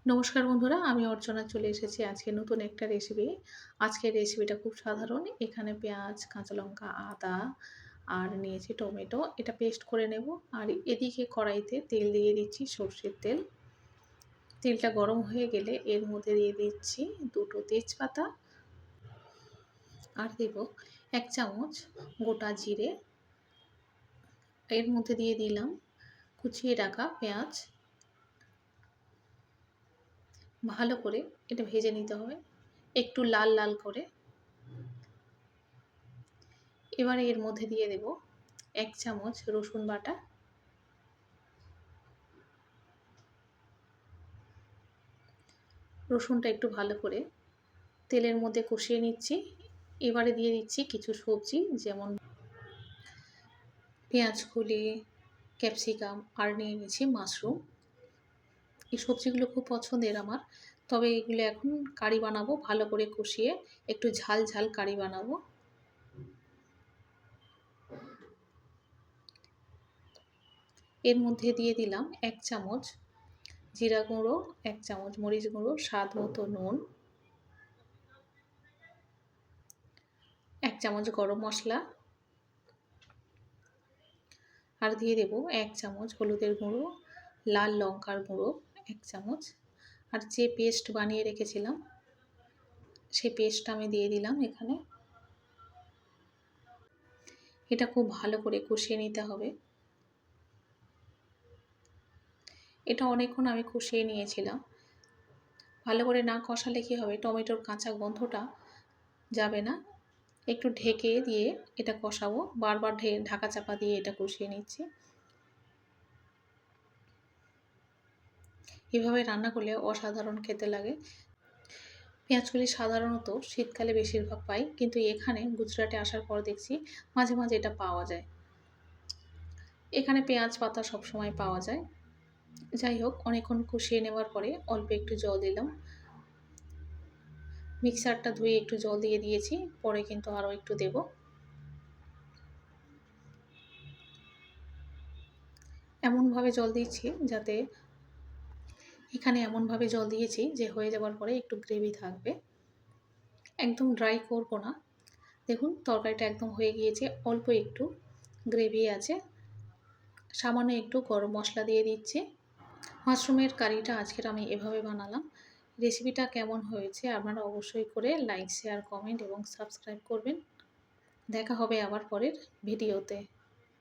নমস্কার বন্ধুরা, আমি অর্চনা চলে এসেছি আজকে নতুন একটা রেসিপি। আজকের রেসিপিটা খুব সাধারণ। এখানে পেঁয়াজ, কাঁচা লঙ্কা, আদা আর নিয়েছি টমেটো। এটা পেস্ট করে নেব। আর এদিকে কড়াইতে তেল দিয়ে দিচ্ছি, সরষের তেল। তেলটা গরম হয়ে গেলে এর মধ্যে দিয়ে দিচ্ছি 2টো তেজপাতা আর দেব 1 চামচ গোটা জিরে। এর মধ্যে দিয়ে দিলাম কুচিয়ে রাখা পেঁয়াজ। ভালো করে এটা ভেজে নিতে হবে, একটু লাল লাল করে। এবারে এর মধ্যে দিয়ে দেব 1 চামচ রসুন বাটা। রসুনটা একটু ভালো করে তেলের মধ্যে কষিয়ে নিচ্ছি। এবারে দিয়ে দিচ্ছি কিছু সবজি, যেমন পেঁয়াজ কলি, ক্যাপসিকাম আর নিয়ে নিয়েছি মাশরুম। এই সবজিগুলো খুব পছন্দের আমার, তবে এগুলো এখন কারি বানাবো। ভালো করে কষিয়ে একটু ঝাল ঝাল কারি বানাবো। এর মধ্যে দিয়ে দিলাম 1 চামচ জিরা গুঁড়ো, 1 চামচ মরিচ গুঁড়ো, স্বাদ মতো নুন, 1 চামচ গরম মশলা, আর দিয়ে দেব 1 চামচ হলুদের গুঁড়ো, লাল লঙ্কার গুঁড়ো 1 চামচ, আর যে পেস্ট বানিয়ে রেখেছিলাম সেই পেস্টটা আমি দিয়ে দিলাম এখানে। এটা খুব ভালো করে কষিয়ে নিতে হবে। এটা অনেকক্ষণ আমি কষিয়ে নিয়েছিলাম। ভালো করে না কষালে কী হবে, টমেটোর কাঁচা গন্ধটা যাবে না। একটু ঢেকে দিয়ে এটা কষাবো। বারবার ঢাকা চাপা দিয়ে এটা কষিয়ে নিচ্ছি। এভাবে রান্না করলে অসাধারণ খেতে লাগে। পেঁয়াজকলি সাধারণত শীতকালে বেশিরভাগ পাই, কিন্তু এখানে গুজরাটে আসার পর দেখছি মাঝে মাঝে এটা পাওয়া যায়। এখানে পেঁয়াজ পাতা সবসময় পাওয়া যায়। যাই হোক, অনেকক্ষণ কষিয়ে নেওয়ার পরে অল্প একটু জল দিলাম। মিক্সারটা ধুয়ে একটু জল দিয়ে দিয়েছি, পরে কিন্তু আরও একটু দেব। এমনভাবে জল দিচ্ছি যাতে এমনভাবে জল দিয়েছি যে হয়ে যাওয়ার পরে একটু গ্রেভি থাকবে, একদম ড্রাই করব না। দেখুন তরকারিটা একদম হয়ে গিয়েছে, অল্প একটু গ্রেভি আছে। সামান্য একটু গরম মশলা দিয়ে দিচ্ছি। মাশরুমের কারিটা আজকের আমি এভাবে বানালাম। রেসিপিটা কেমন হয়েছে আপনারা অবশ্যই করে লাইক, শেয়ার, কমেন্ট এবং সাবস্ক্রাইব করবেন। দেখা হবে আবার পরের ভিডিওতে।